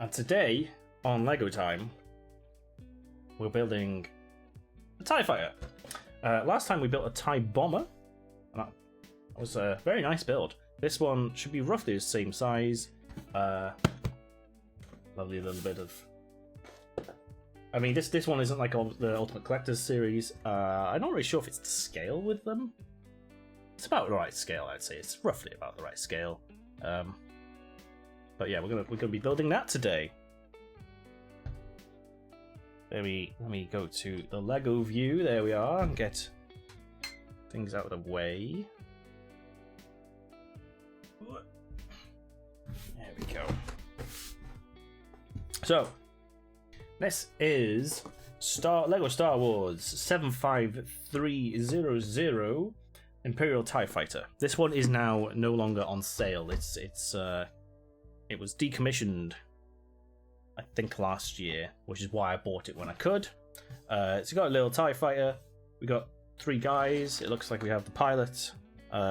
And today, on Lego Time, we're building a TIE fighter. Last time we built a TIE bomber, and that was a very nice build. This one should be roughly the same size. Lovely little bit of... I mean, this one isn't like the Ultimate Collector's series. I'm not really sure if it's to scale with them. It's about the right scale, I'd say. It's roughly about the right scale. But yeah, we're gonna be building that today. Let me go to the Lego view. There we are, and get things out of the way. There we go. So this is Lego Star Wars 75300 Imperial TIE Fighter. This one is now no longer on sale. It was decommissioned, I think, last year, which is why I bought it when I could. It's got a little TIE fighter. We got 3 guys. It looks like we have the pilot.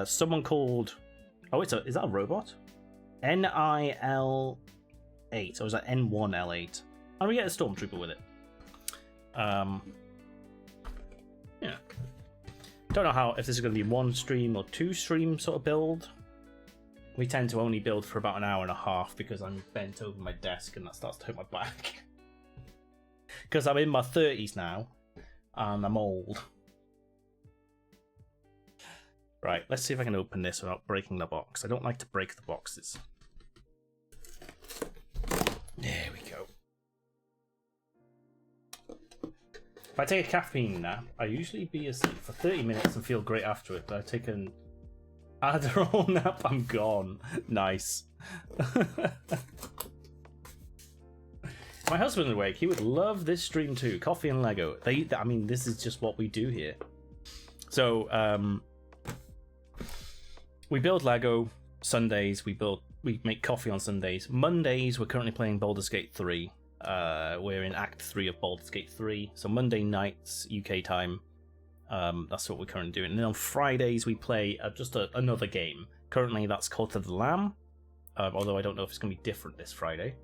Someone called... Oh, is that a robot? NIL8, or is that N1L8? And we get a stormtrooper with it. Yeah. Don't know if this is going to be 1 stream or 2 stream sort of build. We tend to only build for about an hour and a half because I'm bent over my desk and that starts to hurt my back. Because I'm in my 30s now and I'm old. Right, let's see if I can open this without breaking the box. I don't like to break the boxes. There we go. If I take a caffeine nap, I usually be asleep for 30 minutes and feel great after it, but I take an Adderall nap, I'm gone. Nice. My husband is awake. He would love this stream too. Coffee and Lego. I mean, this is just what we do here. So, we build Lego Sundays. We make coffee on Sundays. Mondays, we're currently playing Baldur's Gate 3. We're in Act 3 of Baldur's Gate 3. So Monday nights, UK time. That's what we're currently doing. And then on Fridays we play just another game. Currently that's Cult of the Lamb, although I don't know if it's going to be different this Friday.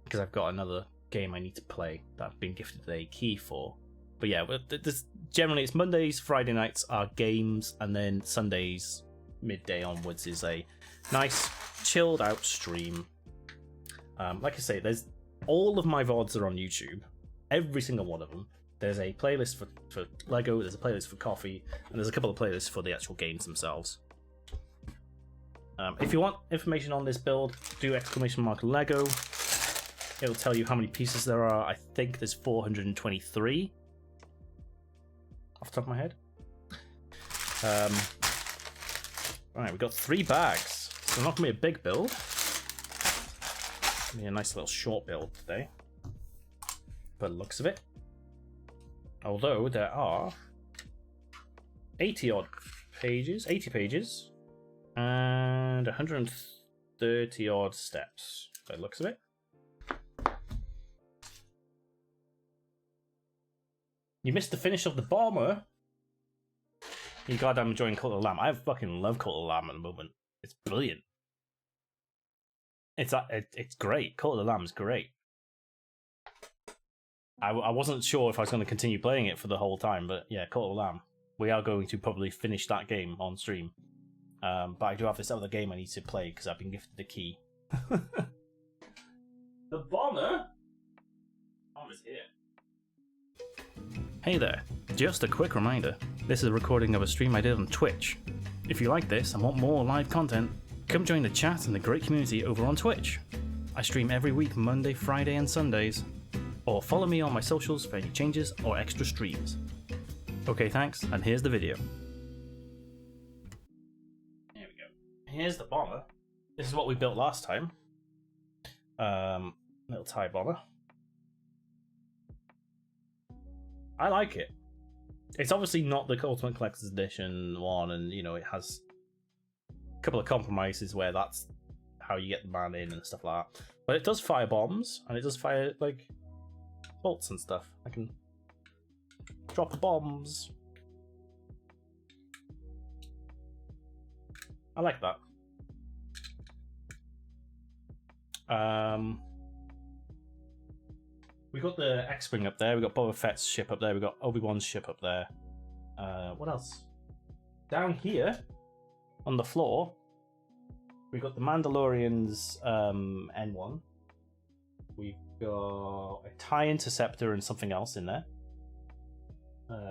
Because I've got another game I need to play that I've been gifted a key for. But yeah, generally it's Mondays, Friday nights are games, and then Sundays, midday onwards, is a nice chilled out stream. Like I say, there's all of my VODs are on YouTube. Every single one of them. There's a playlist for Lego, there's a playlist for coffee, and there's a couple of playlists for the actual games themselves. If you want information on this build, do !Lego. It'll tell you how many pieces there are. I think there's 423 off the top of my head. Right, we've got 3 bags. So not going to be a big build. It'll be a nice little short build today. By the looks of it. Although there are 80 pages, and 130 odd steps by the looks of it. You missed the finish of the bomber. You goddamn enjoying Cult of the Lamb. I fucking love Cult of the Lamb at the moment. It's brilliant. It's great. Cult of the Lamb is great. I wasn't sure if I was going to continue playing it for the whole time, but yeah, Cult of the Lamb. We are going to probably finish that game on stream. But I do have this other game I need to play because I've been gifted the key. The bomber? Bomber's here. Hey there. Just a quick reminder. This is a recording of a stream I did on Twitch. If you like this and want more live content, come join the chat and the great community over on Twitch. I stream every week, Monday, Friday, and Sundays. Or follow me on my socials for any changes or extra streams. Okay, thanks, and here's the video. There we go. Here's the bomber. This is what we built last time. Little TIE bomber. I like it. It's obviously not the Ultimate Collector's Edition one, and you know, it has a couple of compromises where that's how you get the man in and stuff like that. But it does fire bombs, and it does fire, like, bolts and stuff. I can drop bombs. I like that. We got the X-Wing up there. We got Boba Fett's ship up there. We got Obi-Wan's ship up there. What else? Down here, on the floor, we got the Mandalorian's N1. We've got a TIE Interceptor and something else in there.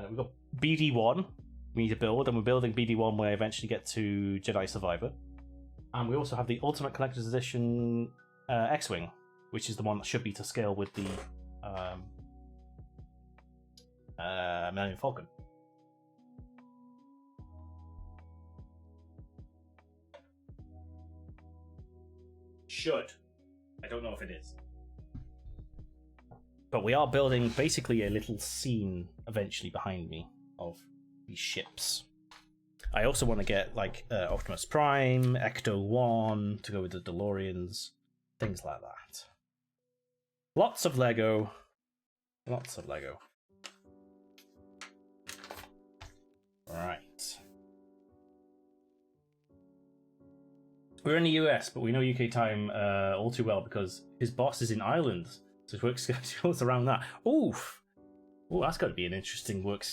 We've got BD1 we need to build, and we're building BD1 where I eventually get to Jedi Survivor. And we also have the Ultimate Collector's Edition X-Wing, which is the one that should be to scale with the Millennium Falcon. Should. I don't know if it is. But we are building basically a little scene eventually behind me of these ships. I also want to get like Optimus Prime, Ecto 1 to go with the DeLoreans, things like that. Lots of Lego. Lots of Lego. Right. We're in the US, but we know UK time all too well because his boss is in Ireland. So his work schedule's around that. Oof! Oh, that's got to be an interesting work.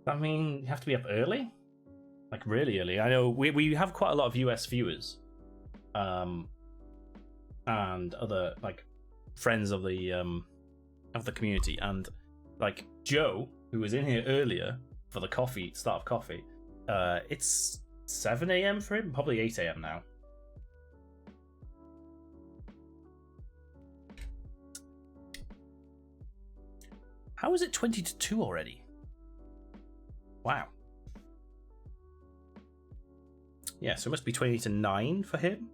I mean, you have to be up early? Like, really early. I know we have quite a lot of US viewers. And other, like, friends of the community. And, like, Joe, who was in here earlier for the start of coffee, it's 7 a.m. for him? Probably 8 a.m. now. How is it 20 to 2 already? Wow. Yeah, so it must be 20 to 9 for him.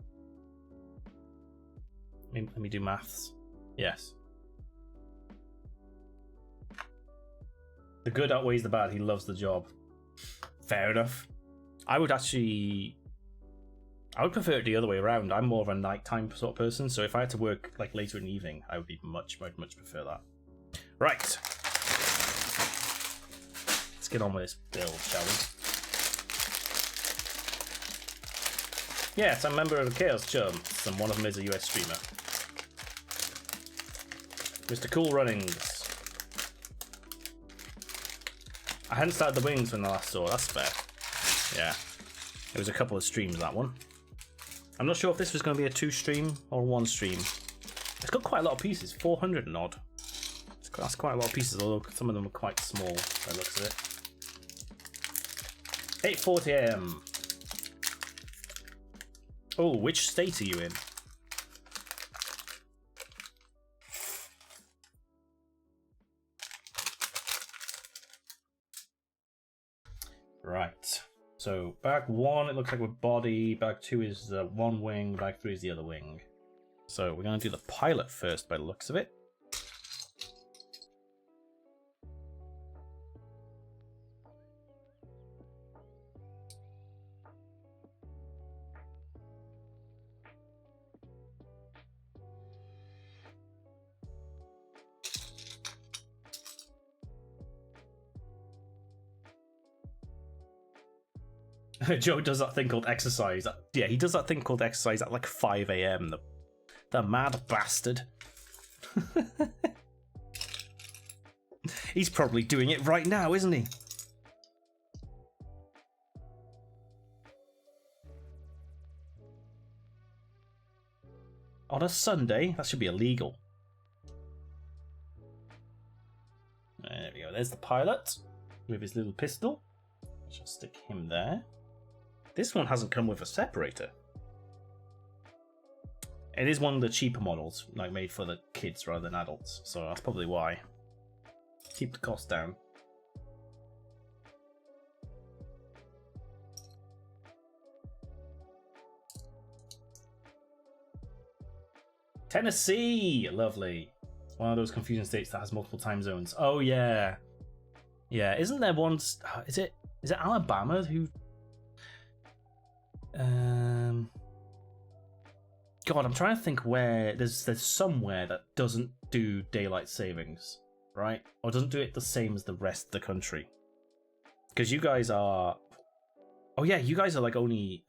Let me do maths. Yes. The good outweighs the bad. He loves the job. Fair enough. I would prefer it the other way around. I'm more of a nighttime sort of person, so if I had to work like later in the evening, I would be much prefer that. Right. Let's get on with this build, shall we? Yes, I'm a member of the Chaos Chumps, and one of them is a US streamer. Mr. Cool Runnings. I hadn't started the wings when I last saw. That's fair. Yeah. It was a couple of streams, that one. I'm not sure if this was going to be a 2-stream or 1-stream. It's got quite a lot of pieces. 400 and odd. That's quite a lot of pieces, although some of them are quite small by the looks of it. 8:40 AM. Oh, which state are you in? Right. So, bag 1, it looks like with body. Bag 2 is the one wing. Bag 3 is the other wing. So, we're going to do the pilot first by the looks of it. Joe does that thing called exercise. Yeah, he does that thing called exercise at like 5 a.m. The mad bastard. He's probably doing it right now, isn't he? On a Sunday? That should be illegal. There we go. There's the pilot with his little pistol. I'll stick him there. This one hasn't come with a separator. It is one of the cheaper models, like made for the kids rather than adults, so that's probably why. Keep the cost down. Tennessee! Lovely. One of those confusing states that has multiple time zones. Oh yeah. Yeah, isn't there one... Is it Alabama who... God, I'm trying to think where... There's somewhere that doesn't do daylight savings, right? Or doesn't do it the same as the rest of the country. Because you guys are... Oh yeah, you guys are like only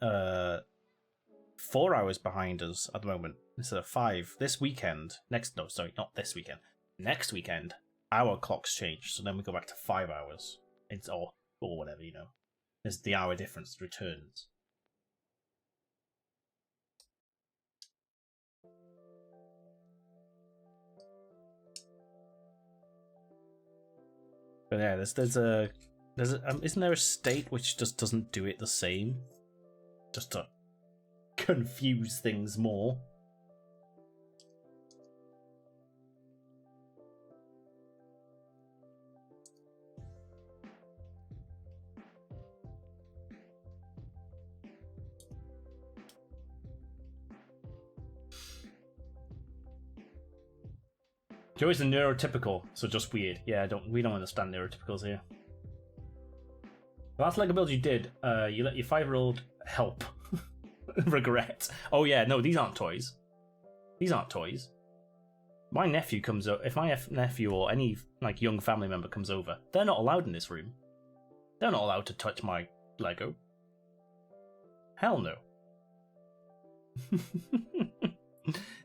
4 hours behind us at the moment instead of 5. This weekend, not this weekend. Next weekend, our clocks change, so then we go back to 5 hours. It's or whatever, you know. There's the hour difference returns. But yeah, isn't there a state which just doesn't do it the same? Just to confuse things more. Joey's a neurotypical, so just weird. Yeah, we don't understand neurotypicals here. The last Lego build you did, you let your 5-year-old help. Regret. Oh yeah, no, these aren't toys. These aren't toys. My nephew comes over. If my nephew or any like young family member comes over, they're not allowed in this room. They're not allowed to touch my Lego. Hell no.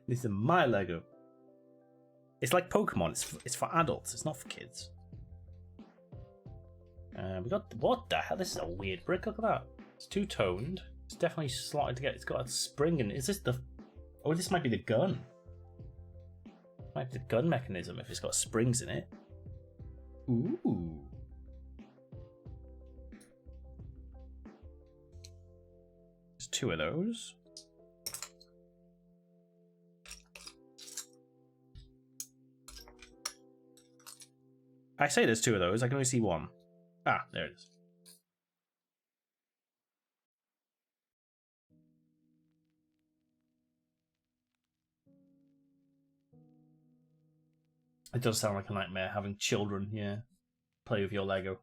This is my Lego. It's like Pokemon. It's for adults. It's not for kids. We got what the hell? This is a weird brick. Look at that. It's two-toned. It's definitely slotted together. It's got a spring in. Is this the? Oh, this might be the gun. Might be the gun mechanism if it's got springs in it. Ooh. There's 2 of those. I say there's 2 of those. I can only see 1. Ah, there it is. It does sound like a nightmare having children, yeah, play with your Lego.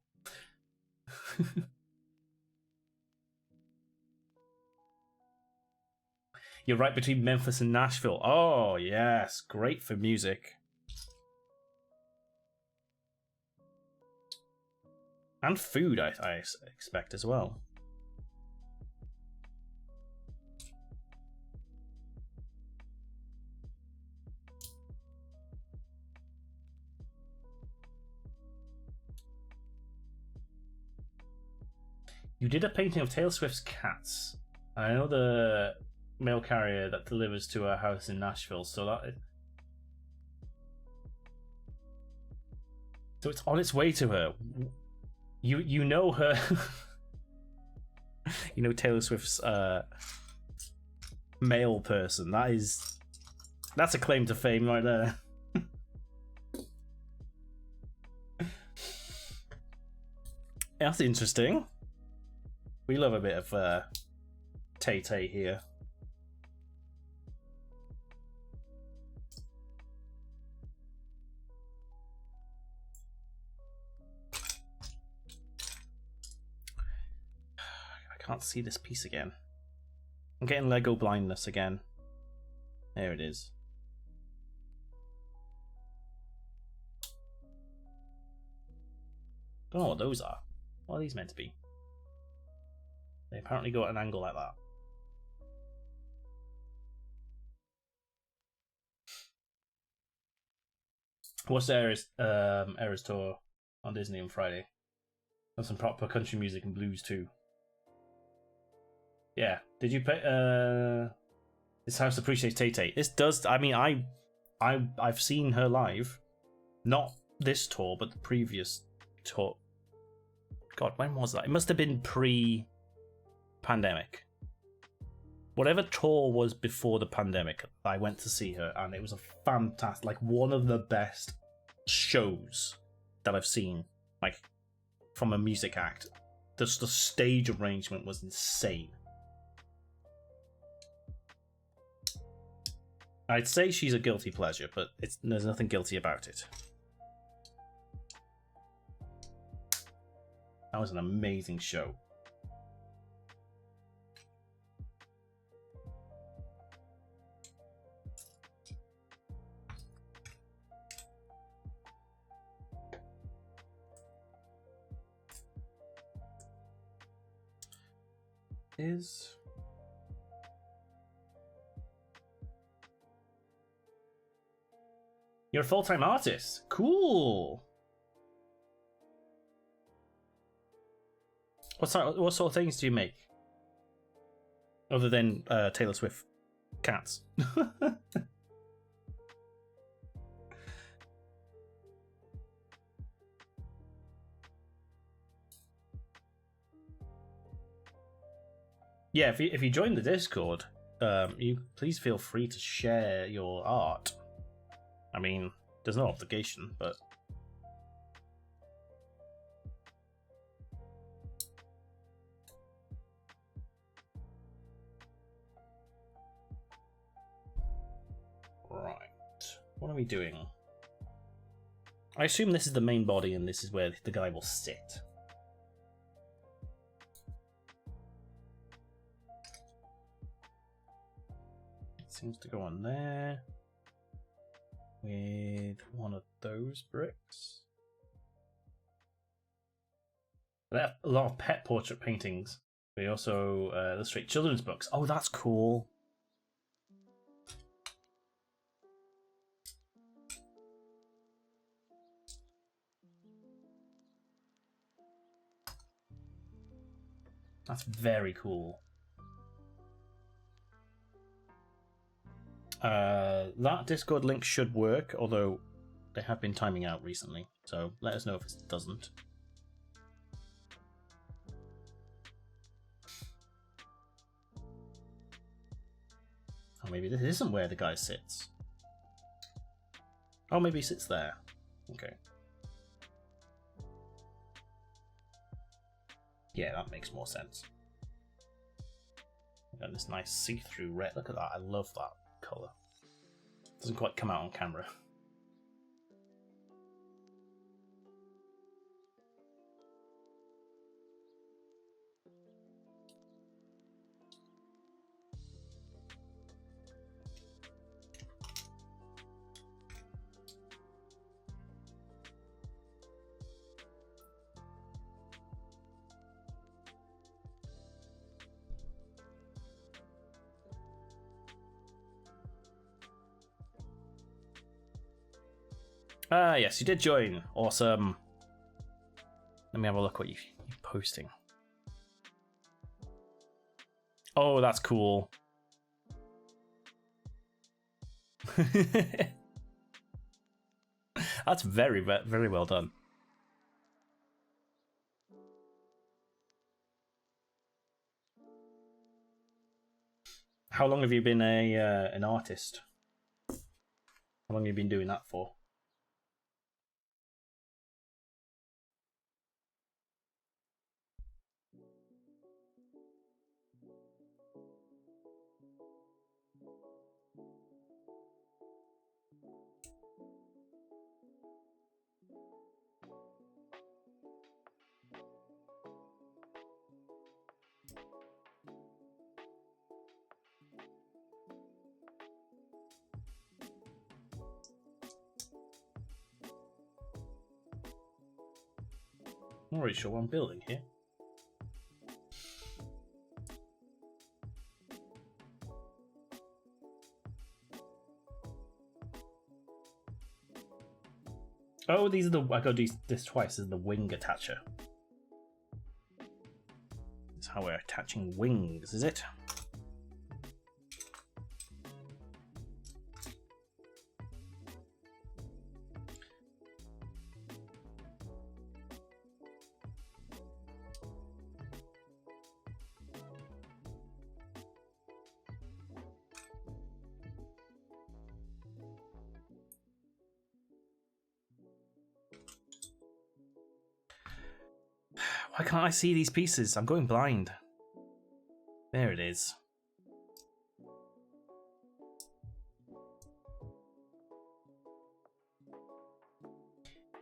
You're right between Memphis and Nashville. Oh, yes, great for music. And food, I expect as well. You did a painting of Taylor Swift's cats. I know the mail carrier that delivers to her house in Nashville, so it's on its way to her. You know her. You know Taylor Swift's mail person. That's a claim to fame right there. That's interesting. We love a bit of Tay-Tay here. I can't see this piece again. I'm getting Lego blindness again. There it is. Don't know what those are. What are these meant to be? They apparently go at an angle like that. What's the Eras tour on Disney on Friday? And some proper country music and blues too. Yeah. Did you pay? This house appreciates Tay-Tay. This does. I mean, I've seen her live, not this tour, but the previous tour. God, when was that? It must have been pre-pandemic. Whatever tour was before the pandemic, I went to see her, and it was a fantastic, like one of the best shows that I've seen, like from a music act. The stage arrangement was insane. I'd say she's a guilty pleasure, but there's nothing guilty about it. That was an amazing show. You're a full-time artist. Cool. What sort of things do you make? Other than Taylor Swift cats. Yeah, if you join the Discord, you please feel free to share your art. I mean, there's no obligation, but right. What are we doing? I assume this is the main body and this is where the guy will sit. It seems to go on there with one of those bricks. They have a lot of pet portrait paintings. They also illustrate children's books. Oh, that's cool. That's very cool. That Discord link should work, although they have been timing out recently, so let us know if it doesn't. Oh, maybe this isn't where the guy sits. Oh, maybe he sits there. Okay. Yeah, that makes more sense. Got this nice see-through red. Look at that. I love that colour. Doesn't quite come out on camera. Ah, yes, you did join. Awesome. Let me have a look what you're posting. Oh, that's cool. That's very, very well done. How long have you been an artist? How long have you been doing that for? I'm not really sure what I'm building here. Oh, these are the... I got this twice. This is the wing attacher. That's how we're attaching wings, is it? Why can't I see these pieces? I'm going blind. There it is.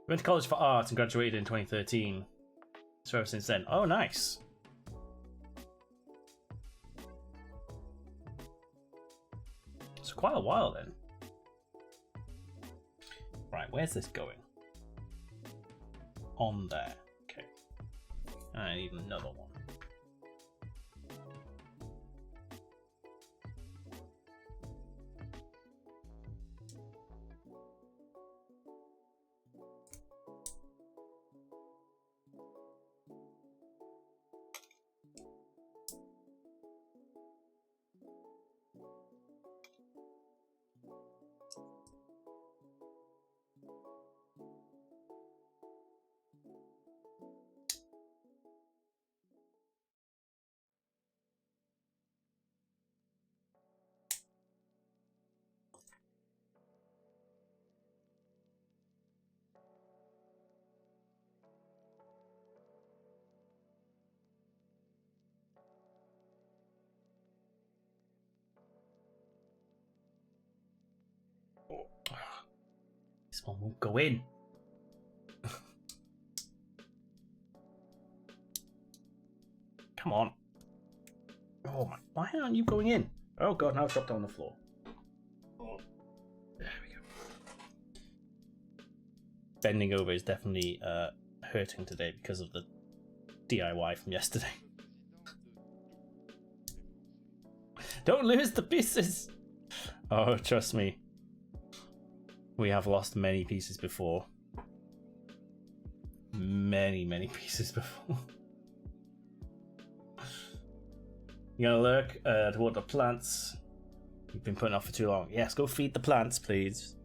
Went to college for art and graduated in 2013. So ever since then. Oh, nice. It's quite a while then. Right, where's this going? On there. Okay. I need another one. Oh. This one won't go in. Come on. Oh my, why aren't you going in? Oh god, now it's dropped on the floor. Oh. There we go. Bending over is definitely hurting today because of the DIY from yesterday. Don't lose the pieces! Oh, trust me. We have lost many pieces before. Many pieces before. You gonna look toward the plants you've been putting off for too long? Yes, go feed the plants, please.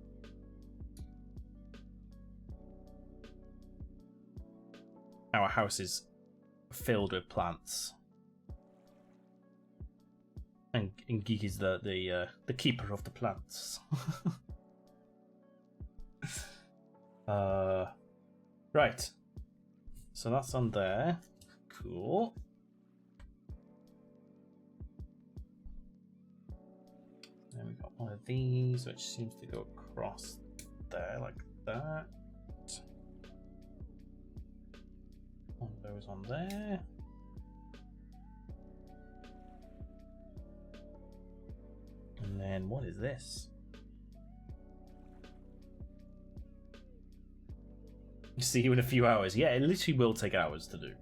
Our house is filled with plants. And Geek is the keeper of the plants. Right. So that's on there. Cool. Then we got one of these, which seems to go across there like that. One of those on there. And then what is this? See you in a few hours. Yeah, it literally will take hours to do.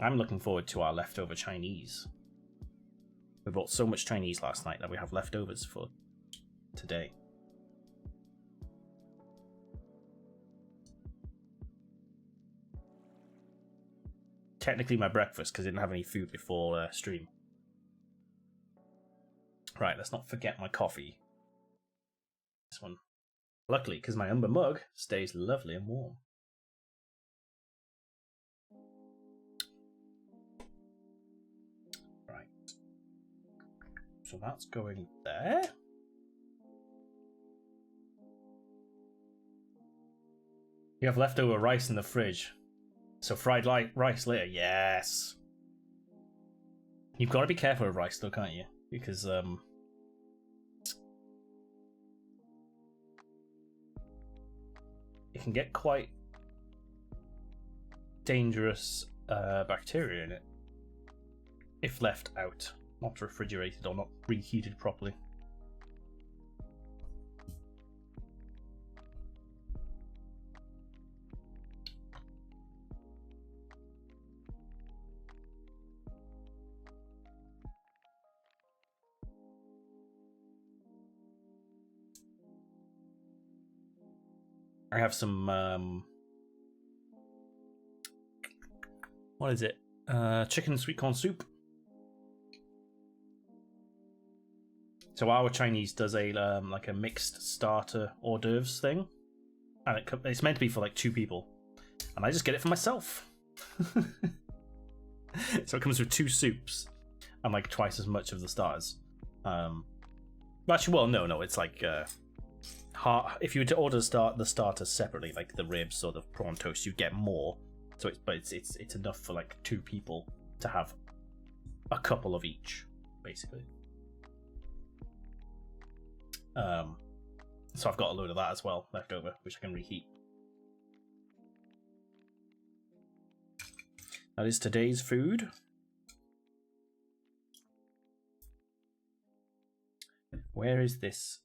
I'm looking forward to our leftover Chinese. We bought so much Chinese last night that we have leftovers for today. Technically my breakfast because I didn't have any food before stream. Right, let's not forget my coffee. This one. Luckily, because my umber mug stays lovely and warm. Right. So that's going there. You have leftover rice in the fridge. So fried rice later, yes. You've got to be careful with rice though, can't you? Because it can get quite dangerous bacteria in it if left out, not refrigerated or not reheated properly. I have some what is it? Chicken sweet corn soup. So our Chinese does a like a mixed starter hors d'oeuvres thing, and it's meant to be for like 2 people, and I just get it for myself. So it comes with 2 soups and like twice as much of the starters. Actually, well, no, it's like if you were to order the starters separately, like the ribs or the prawn toast, you get more. So it's enough for like 2 people to have a couple of each, basically. So I've got a load of that as well left over, which I can reheat. That is today's food. Where is this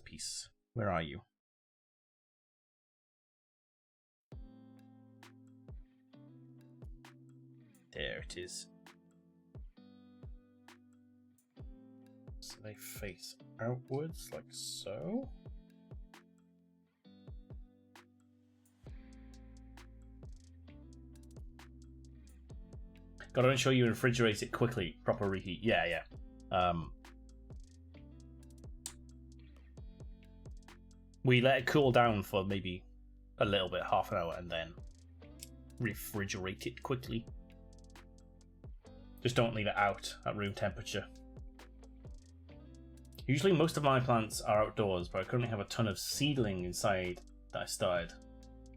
piece? Where are you? There it is. So they face outwards like so. Gotta ensure you refrigerate it quickly. Proper reheat. Yeah. We let it cool down for maybe a little bit, half an hour, and then refrigerate it quickly. Just don't leave it out at room temperature. Usually most of my plants are outdoors, but I currently have a ton of seedling inside that I started.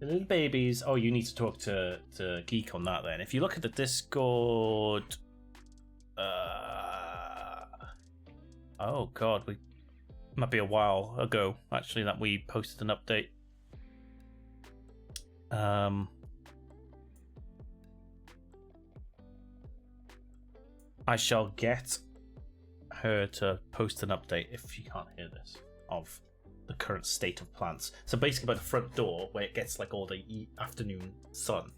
The little babies. Oh, you need to talk to Geek on that then. If you look at the Discord Oh god, we might be a while ago actually that we posted an update. I shall get her to post an update if you can't hear this of the current state of plants. So basically, by the front door where it gets like all the afternoon sun,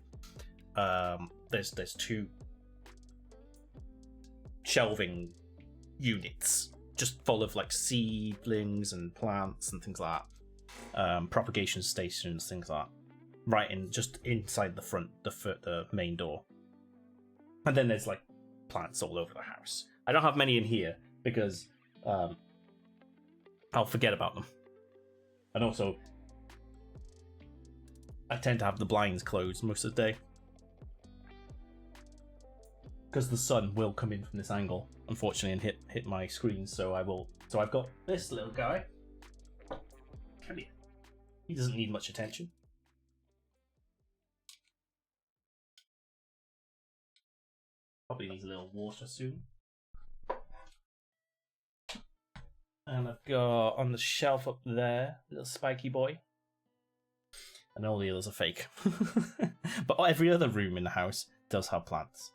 there's two shelving units just full of like seedlings and plants and things like that, propagation stations, things like that, right in just inside the front, the main door. And then there's like plants all over the house. I don't have many in here because I'll forget about them. And also, I tend to have the blinds closed most of the day because the sun will come in from this angle, unfortunately, and hit my screen. So I will. So I've got this little guy. Come here. He doesn't need much attention. Probably needs a little water soon. And I've got on the shelf up there, little spiky boy. And all the others are fake. But every other room in the house does have plants.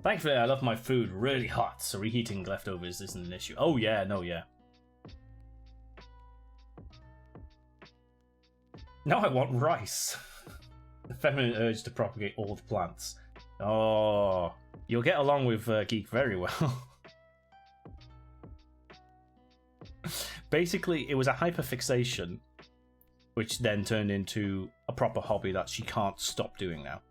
Thankfully, I love my food really hot, so reheating leftovers isn't an issue. Oh yeah, no, yeah. Now I want rice. The feminine urge to propagate all the plants. Oh, you'll get along with Geek very well. Basically, it was a hyperfixation, which then turned into a proper hobby that she can't stop doing now.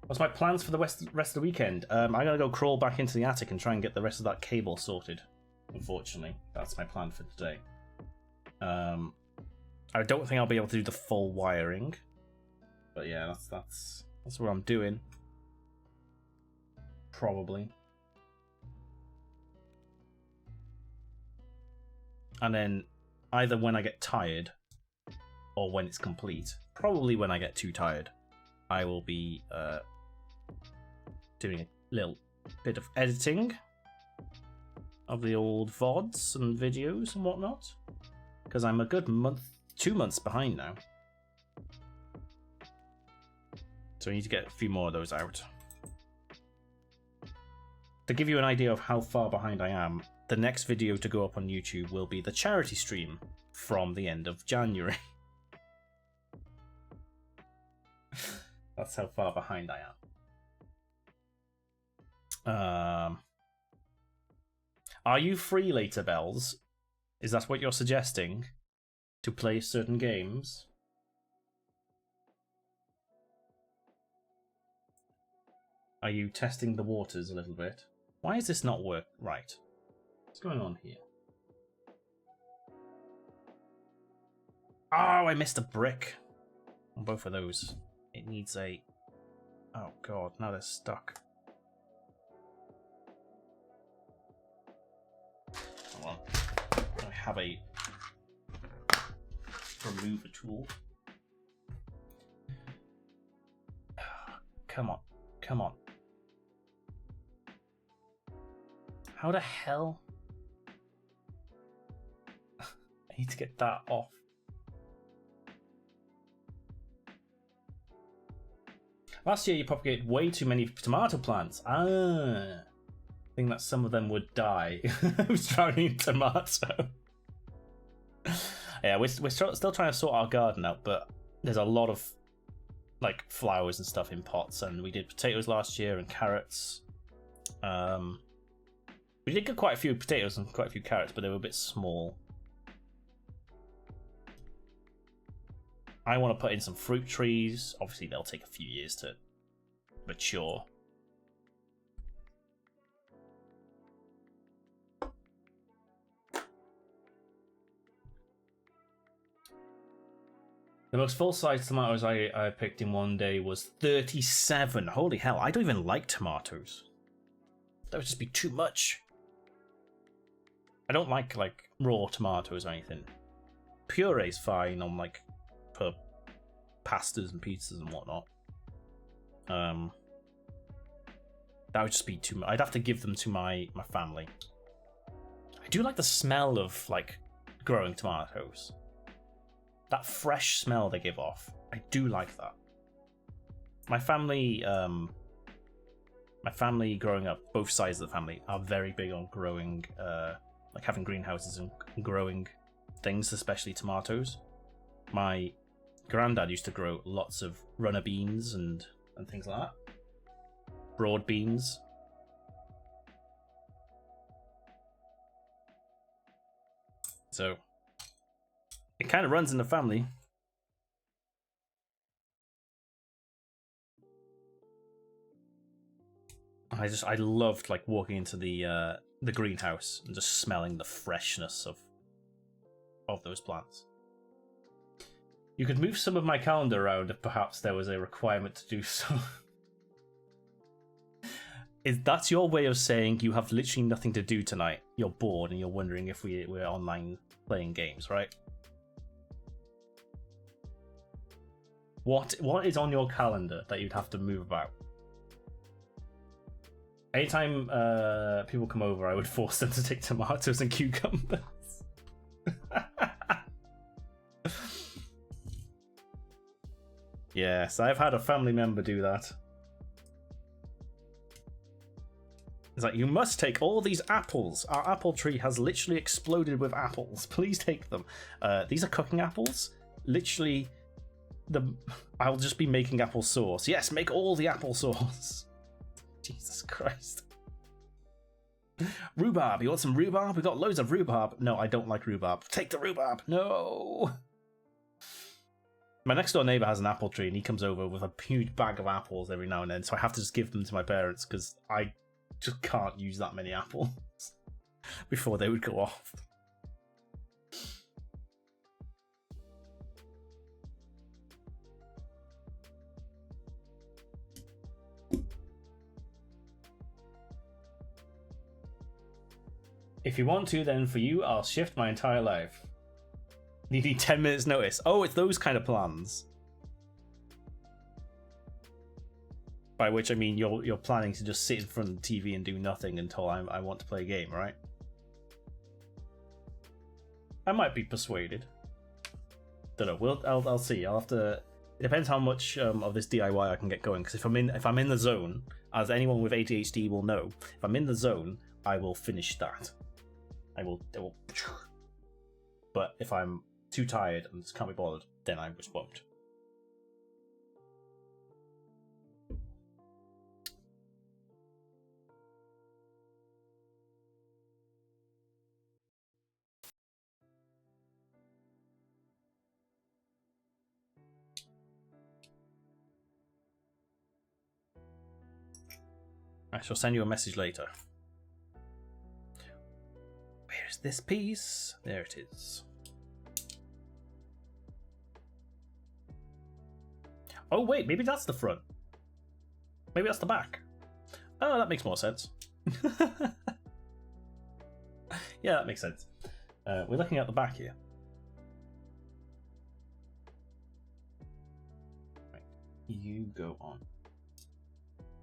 What's my plans for the rest of the weekend? I gotta go crawl back into the attic and try and get the rest of that cable sorted. Unfortunately, that's my plan for today. I don't think I'll be able to do the full wiring, but yeah, that's what I'm doing. Probably. And then either when I get tired or when it's complete, probably when I get too tired, I will be doing a little bit of editing of the old VODs and videos and whatnot, because I'm a good 2 months behind now. So I need to get a few more of those out. To give you an idea of how far behind I am, the next video to go up on YouTube will be the charity stream from the end of January. That's how far behind I am. Are you free later, Bells? Is that what you're suggesting? To play certain games? Are you testing the waters a little bit? Why is this not work right? What's going on here? Oh, I missed a brick on both of those. It needs a... Oh god, now they're stuck. Hold on. I have a remover tool. Come on. Come on. How the hell? I need to get that off. Last year you propagated way too many tomato plants. I think that some of them would die. I was drowning in tomato. Yeah, we're still trying to sort our garden out, but there's a lot of like flowers and stuff in pots, and we did potatoes last year and carrots. We did get quite a few potatoes and quite a few carrots, but they were a bit small. I want to put in some fruit trees. Obviously, they'll take a few years to mature. The most full-size tomatoes I picked in one day was 37. Holy hell, I don't even like tomatoes. That would just be too much. I don't like raw tomatoes or anything. Puree's fine on like for pastas and pizzas and whatnot. That would just be too much. I'd have to give them to my family. I do like the smell of like growing tomatoes. That fresh smell they give off. I do like that. My family growing up, both sides of the family are very big on growing, like having greenhouses and growing things, especially tomatoes. My granddad used to grow lots of runner beans and things like that. Broad beans. So it kind of runs in the family. I loved like walking into the greenhouse and just smelling the freshness of those plants. You could move some of my calendar around if perhaps there was a requirement to do so. That's your way of saying you have literally nothing to do tonight. You're bored and you're wondering if we're online playing games, right? What is on your calendar that you'd have to move about? Anytime people come over, I would force them to take tomatoes and cucumbers. Yes, I've had a family member do that. It's like, you must take all these apples. Our apple tree has literally exploded with apples. Please take them. These are cooking apples. Literally, I'll just be making apple sauce. Yes, make all the apple sauce. Jesus Christ. Rhubarb. You want some rhubarb? We got loads of rhubarb. No, I don't like rhubarb. Take the rhubarb. No. My next door neighbor has an apple tree and he comes over with a huge bag of apples every now and then. So I have to just give them to my parents because I just can't use that many apples before they would go off. If you want to, then for you, I'll shift my entire life. You need 10 minutes notice. Oh, it's those kind of plans. By which I mean you're planning to just sit in front of the TV and do nothing until I want to play a game, right? I might be persuaded. Don't know. I'll see. I'll have to. It depends how much of this DIY I can get going. Because if I'm in the zone, as anyone with ADHD will know, if I'm in the zone, I will finish that. I will. But if I'm too tired and just can't be bothered, then I just won't. I shall send you a message later. Where's this piece? There it is. Oh wait, maybe that's the front. Maybe that's the back. Oh, that makes more sense. Yeah, that makes sense. We're looking at the back here. Right. You go on.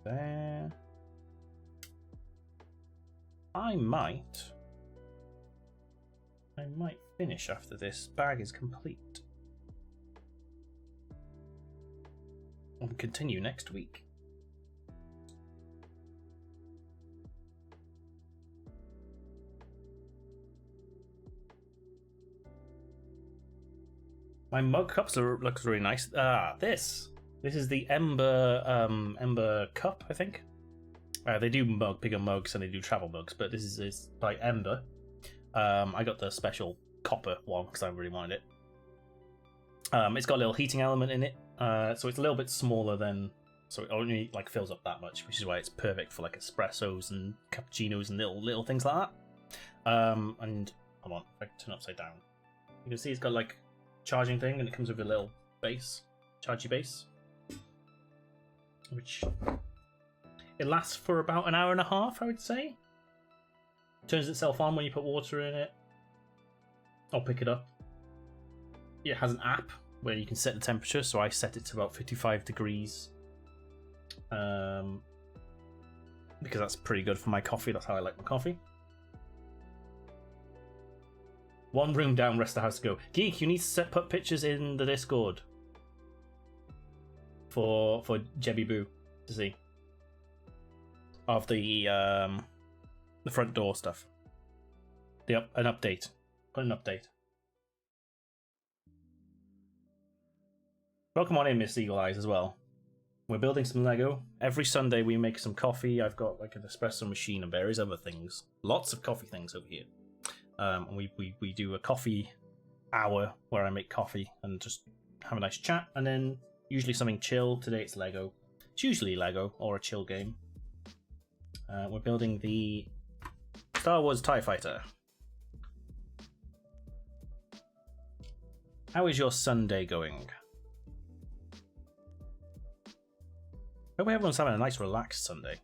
There. I might finish after this bag is complete. And continue next week. My mug cups looks really nice. This is the Ember cup, I think. They do bigger mugs and they do travel mugs, but this is by Ember. I got the special copper one because I really wanted it. It's got a little heating element in it, so it's a little bit smaller than, so it only like fills up that much, which is why it's perfect for like espressos and cappuccinos and little things like that. And hold on, if I turn upside down, you can see it's got like charging thing, and it comes with a little base, chargy base, which it lasts for about an hour and a half, I would say. Turns itself on when you put water in it. I'll pick it up. It has an app where you can set the temperature. So I set it to about 55 degrees. Because that's pretty good for my coffee. That's how I like my coffee. One room down, rest of the house to go. Geek, you need to put pictures in the Discord for Jebby Boo to see of the front door stuff. An update. Put an update. Welcome on in, Miss Eagle Eyes, as well. We're building some Lego. Every Sunday we make some coffee. I've got like an espresso machine and various other things. Lots of coffee things over here. And we do a coffee hour where I make coffee and just have a nice chat, and then usually something chill. Today it's Lego. It's usually Lego or a chill game. We're building the Star Wars TIE Fighter. How is your Sunday going? Hope everyone's having a nice relaxed Sunday.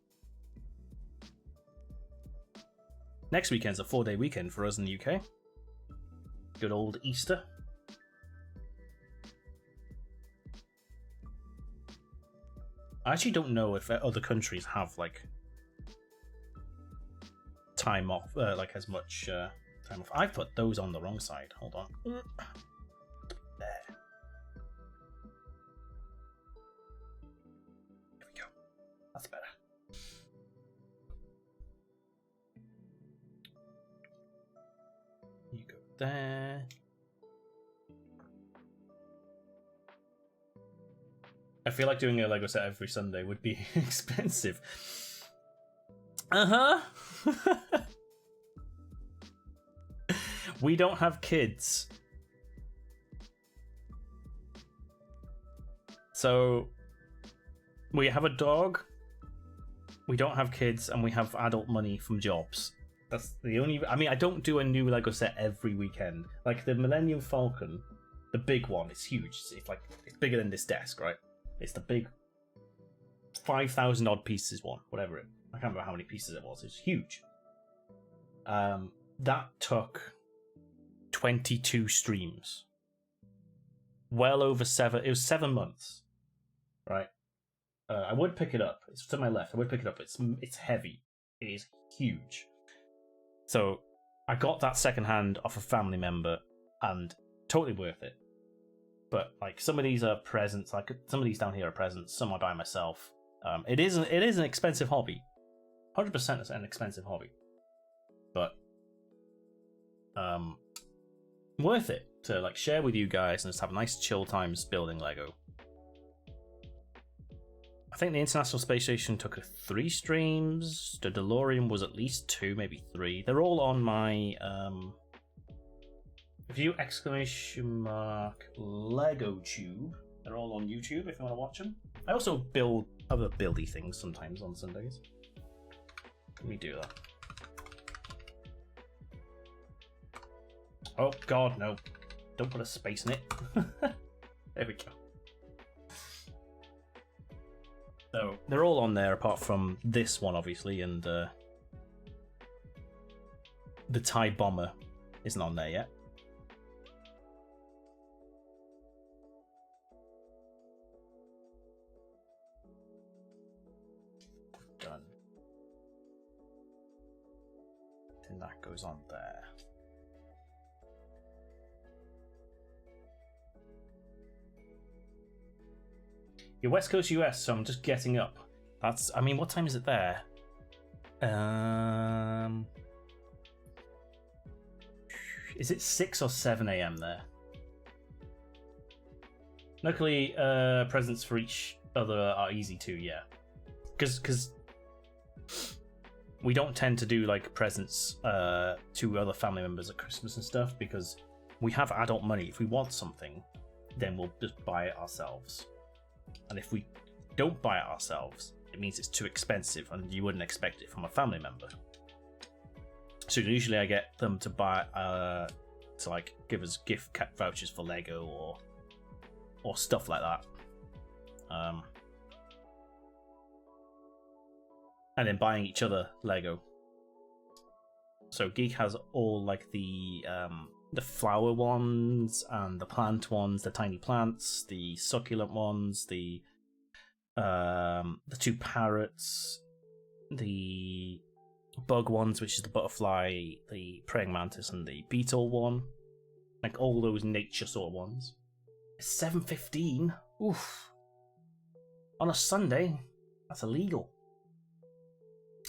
Next weekend's a 4-day weekend for us in the UK. Good old Easter. I actually don't know if other countries have like time off, like as much time off. I've put those on the wrong side. Hold on. There. There we go. That's better. You go there. I feel like doing a Lego set every Sunday would be expensive. We don't have kids. So, we have a dog, we don't have kids, and we have adult money from jobs. That's the only... I mean, I don't do a new Lego set every weekend. Like, the Millennium Falcon, the big one, it's huge. It's bigger than this desk, right? It's the big 5,000 odd pieces one, whatever it. I can't remember how many pieces it was. It's huge. That took 22 streams. Well over 7. It was 7 months, right? I would pick it up. It's to my left. I would pick it up. It's heavy. It is huge. So I got that secondhand off a family member, and totally worth it. But like some of these are presents, like some of these down here are presents. Some I buy myself. It is an expensive hobby. 100% is an expensive hobby, but worth it to like share with you guys and just have nice chill times building Lego. I think the International Space Station took 3 streams. The DeLorean was at least 2, maybe 3. They're all on my view / Lego Tube. They're all on YouTube if you want to watch them. I also build other buildy things sometimes on Sundays. Let me do that. Oh god, no. Don't put a space in it. There we go. So, they're all on there apart from this one, obviously, and the TIE Bomber isn't on there yet. Done. And that goes on there. You're West Coast US, so I'm just getting up. That's, I mean, what time is it there? Is it 6 or 7 a.m. there? Luckily, presents for each other are easy too, yeah. Because we don't tend to do like presents to other family members at Christmas and stuff, because we have adult money. If we want something, then we'll just buy it ourselves. And if we don't buy it ourselves, it means it's too expensive and you wouldn't expect it from a family member. So usually I get them to buy, to like give us gift vouchers for Lego or stuff like that. And then buying each other Lego. So Geek has all like the the flower ones and the plant ones, the tiny plants, the succulent ones, the two parrots, the bug ones, which is the butterfly, the praying mantis, and the beetle one. Like all those nature sort of ones. It's 7:15. Oof. On a Sunday, that's illegal.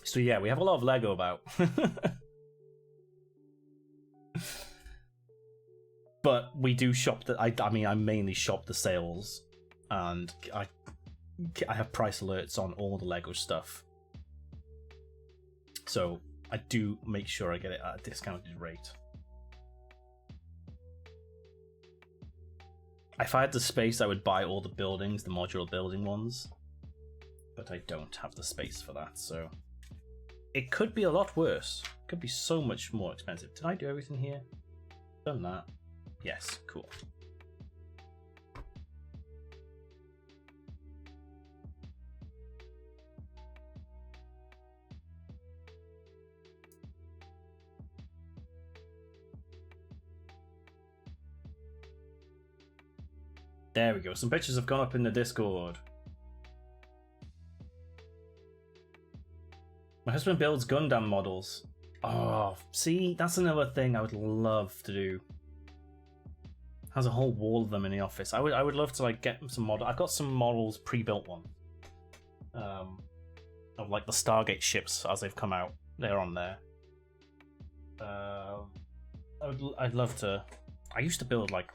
So yeah, we have a lot of Lego about. But we do shop I mean, I mainly shop the sales, and I have price alerts on all the Lego stuff. So I do make sure I get it at a discounted rate. If I had the space, I would buy all the buildings, the modular building ones. But I don't have the space for that, so... It could be a lot worse. It could be so much more expensive. Did I do everything here? Done that. Yes, cool. There we go. Some pictures have gone up in the Discord. My husband builds Gundam models. Oh, see, that's another thing I would love to do. Has a whole wall of them in the office. I would love to like get some models. I've got some models pre-built one. Of like the Stargate ships as they've come out. They're on there. I'd love to. I used to build like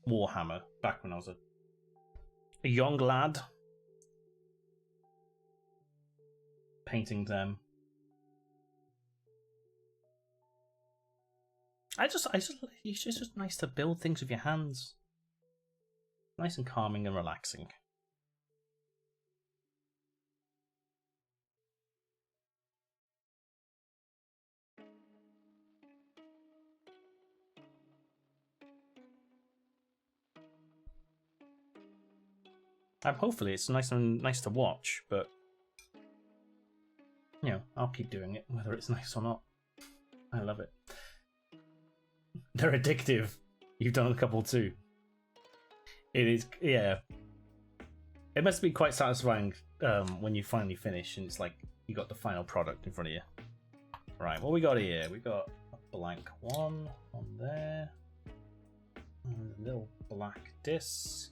Warhammer back when I was a young lad. Painting them. It's just nice to build things with your hands. Nice and calming and relaxing. Hopefully it's nice to watch, but you know, I'll keep doing it whether it's nice or not. I love it. They're addictive. You've done a couple too. It is, yeah. It must be quite satisfying when you finally finish and it's like you got the final product in front of you. Right, what we got here? We got a blank one on there. And a little black disc.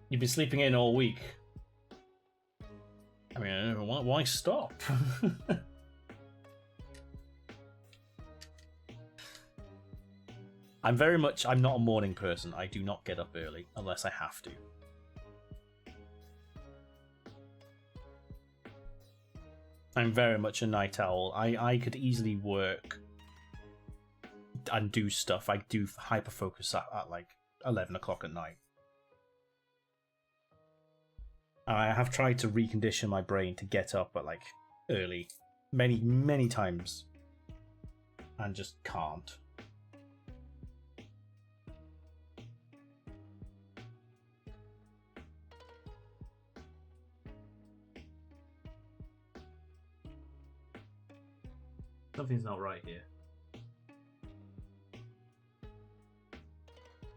You've been sleeping in all week. I mean, why stop? I'm not a morning person. I do not get up early unless I have to. I'm very much a night owl. I could easily work and do stuff. I do hyper focus at like 11 o'clock at night. I have tried to recondition my brain to get up at like early many times and just can't. Something's not right here.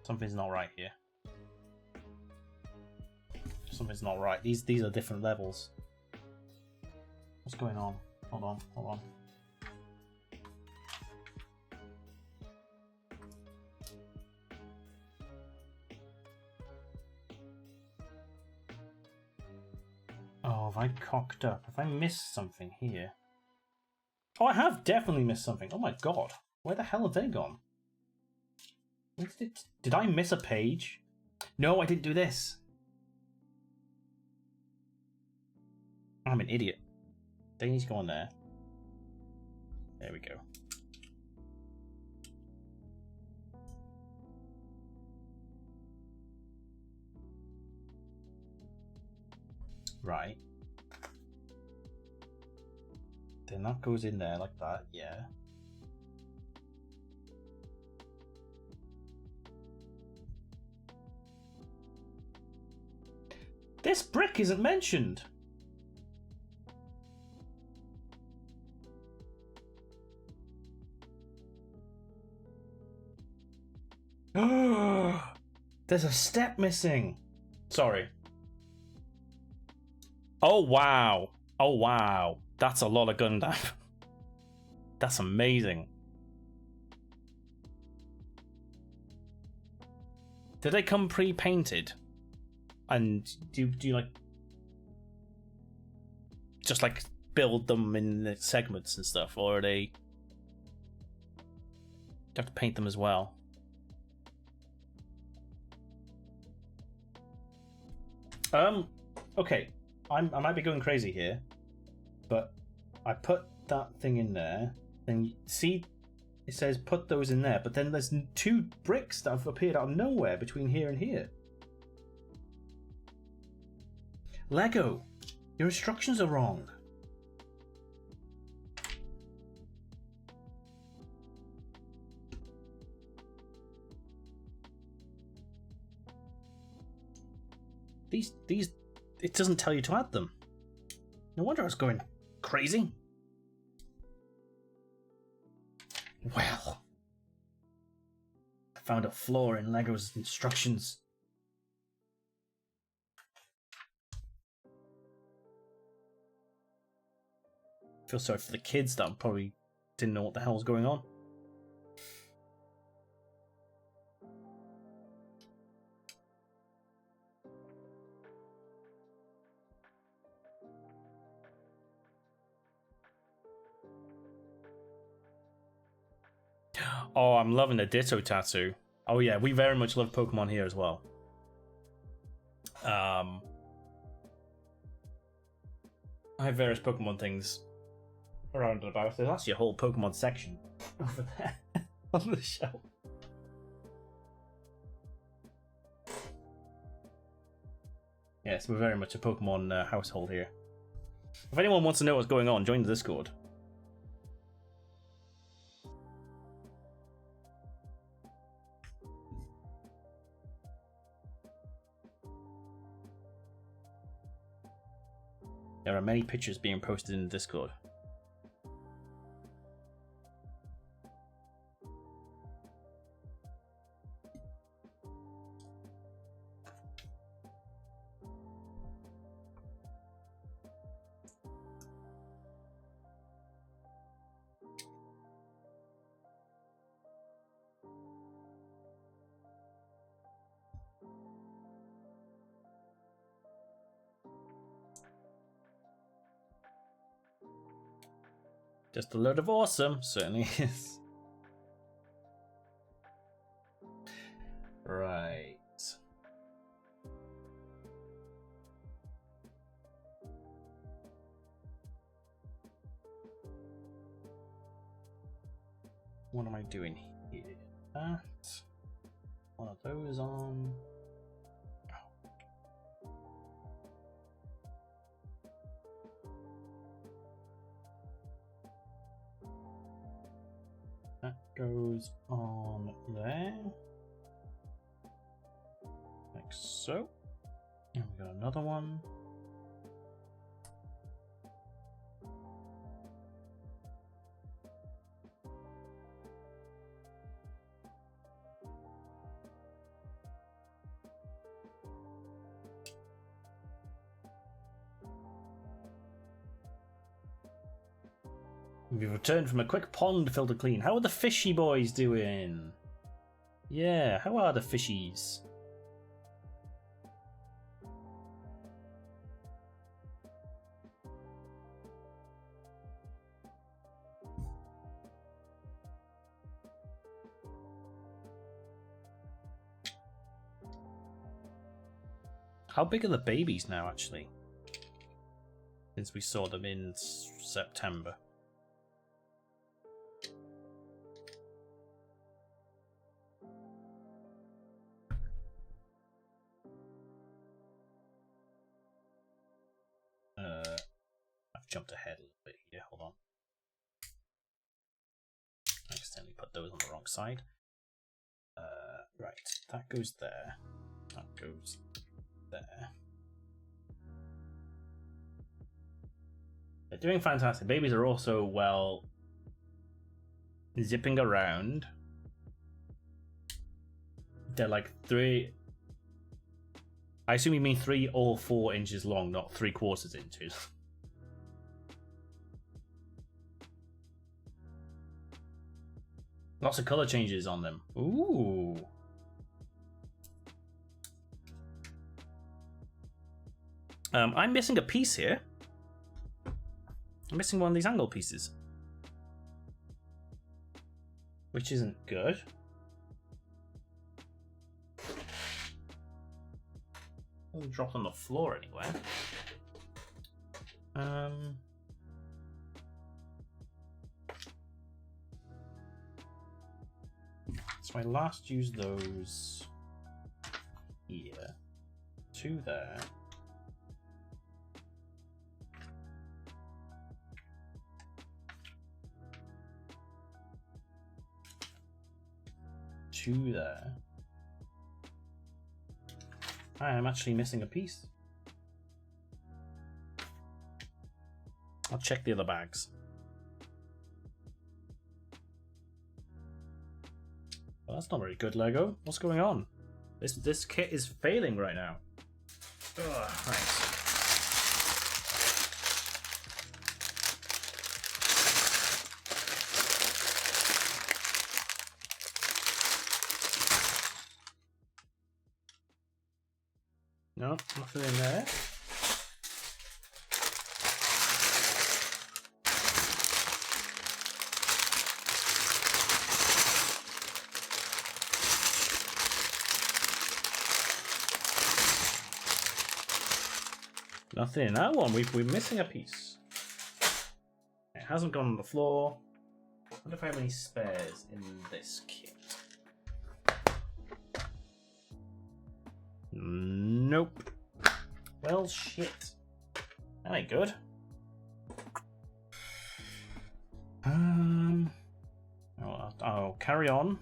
Something's not right here. Something's not right. These are different levels. What's going on? Hold on. Oh, have I cocked up? Have I missed something here? Oh, I have definitely missed something. Oh my god. Where the hell have they gone? Did I miss a page? No, I didn't do this. I'm an idiot. They need to go on there. There we go. Right. Then that goes in there like that, yeah. This brick isn't mentioned. There's a step missing. Sorry. Oh wow. Oh wow. That's a lot of Gundam. That's amazing. Did they come pre-painted? And do you like just like build them in the segments and stuff, or are they do you have to paint them as well? Okay. I might be going crazy here, but I put that thing in there. Then you see, it says put those in there, but then there's 2 bricks that have appeared out of nowhere between here and here. Lego, your instructions are wrong. These, it doesn't tell you to add them. No wonder I was going crazy. Well, I found a flaw in Lego's instructions. I feel sorry for the kids that probably didn't know what the hell was going on. Oh, I'm loving the Ditto tattoo. Oh yeah, we very much love Pokemon here as well. I have various Pokemon things around and about. There's actually a whole Pokemon section over there on the shelf. Yes, we're very much a Pokemon household here. If anyone wants to know what's going on, join the Discord. There are many pictures being posted in the Discord. Just a load of awesome, certainly is. Right. What am I doing here? That. One of those on. That goes on there. Like so. And we got another one. We've returned from a quick pond filter clean. How are the fishy boys doing? Yeah, how are the fishies? How big are the babies now, actually? Since we saw them in September. I've jumped ahead a little bit here, hold on. I accidentally put those on the wrong side. Right, that goes there. That goes there. They're doing fantastic. Babies are also, well, zipping around. They're like 3. I assume you mean 3 or 4 inches long, not 3/4 inches. Lots of color changes on them. Ooh. I'm missing a piece here. I'm missing one of these angle pieces. Which isn't good. It dropped on the floor anywhere. So I last used those here. 2 there. Two there. I am actually missing a piece. I'll check the other bags. Well, that's not very good, Lego. What's going on? This kit is failing right now. Ugh, right. No, nothing in there. Nothing in that one. We're missing a piece. It hasn't gone on the floor. I wonder if I have any spares in this kit. Nope. Well, shit. That ain't good. I'll carry on.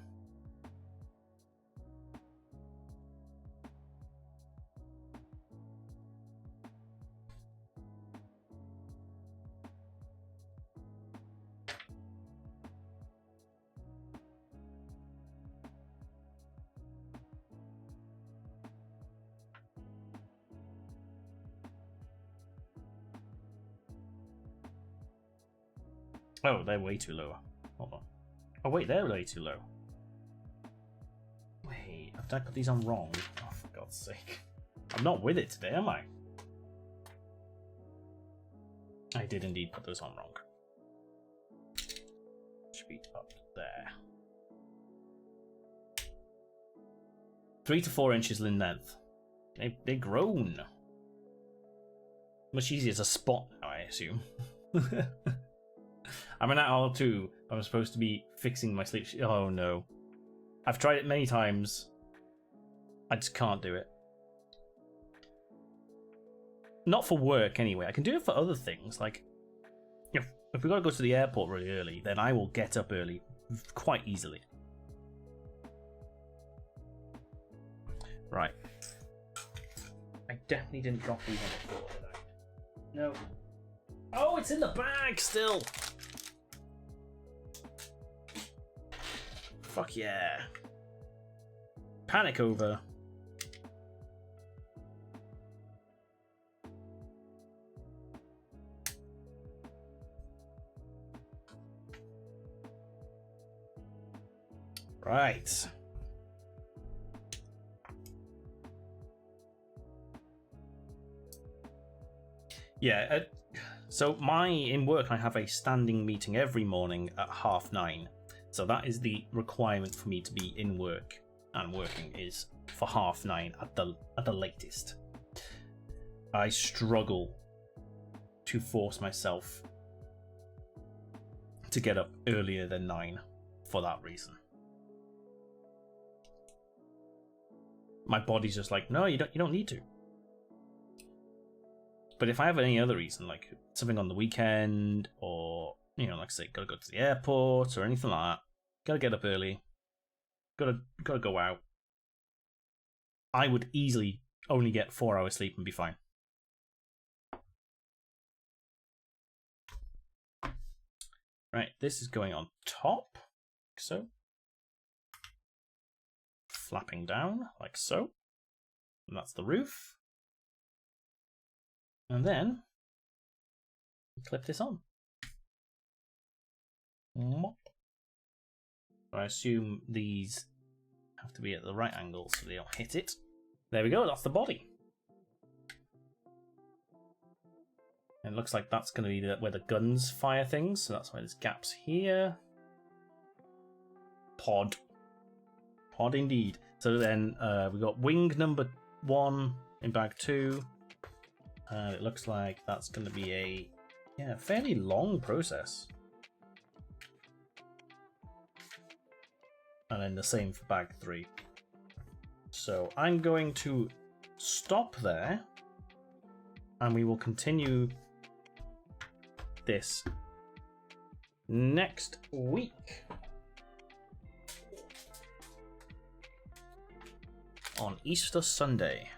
Oh, they're way too low. Hold on. Oh, wait, they're way too low. Wait, have I put these on wrong? Oh, for God's sake. I'm not with it today, am I? I did indeed put those on wrong. Should be up there. 3 to 4 inches in length. They've grown. Much easier to spot now, I assume. I'm an aisle 2. I'm supposed to be fixing my sleep. Oh no. I've tried it many times. I just can't do it. Not for work anyway. I can do it for other things. Like, if we gotta go to the airport really early, then I will get up early quite easily. Right. I definitely didn't drop these on the floor, did I? No. Oh, it's in the bag still! Fuck yeah. Panic over. Right. Yeah, so in work I have a standing meeting every morning at 9:30. So that is the requirement for me to be in work and working is for 9:30 at the latest. I struggle to force myself to get up earlier than 9 for that reason. My body's just like, no, you don't need to. But if I have any other reason, like something on the weekend, or like I say, gotta go to the airport or anything like that, gotta get up early, gotta go out, I would easily only get 4 hours sleep and be fine. Right, this is going on top, so flapping down, like so. And that's the roof. And then clip this on. I assume these have to be at the right angle so they don't hit it. There we go, that's the body. And it looks like that's going to be where the guns fire things, so that's why there's gaps here. Pod indeed. So then we got wing number 1 in bag 2. And it looks like that's going to be a fairly long process. And then the same for bag 3. So I'm going to stop there, and we will continue this next week on Easter Sunday.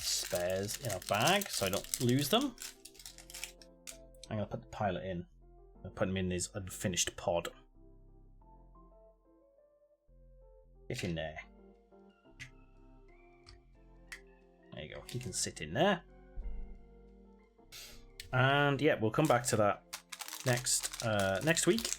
Spares in a bag so I don't lose them. I'm going to put the pilot in. I'll put him in his unfinished pod. Get in there. There you go. He can sit in there. And yeah, we'll come back to that next week.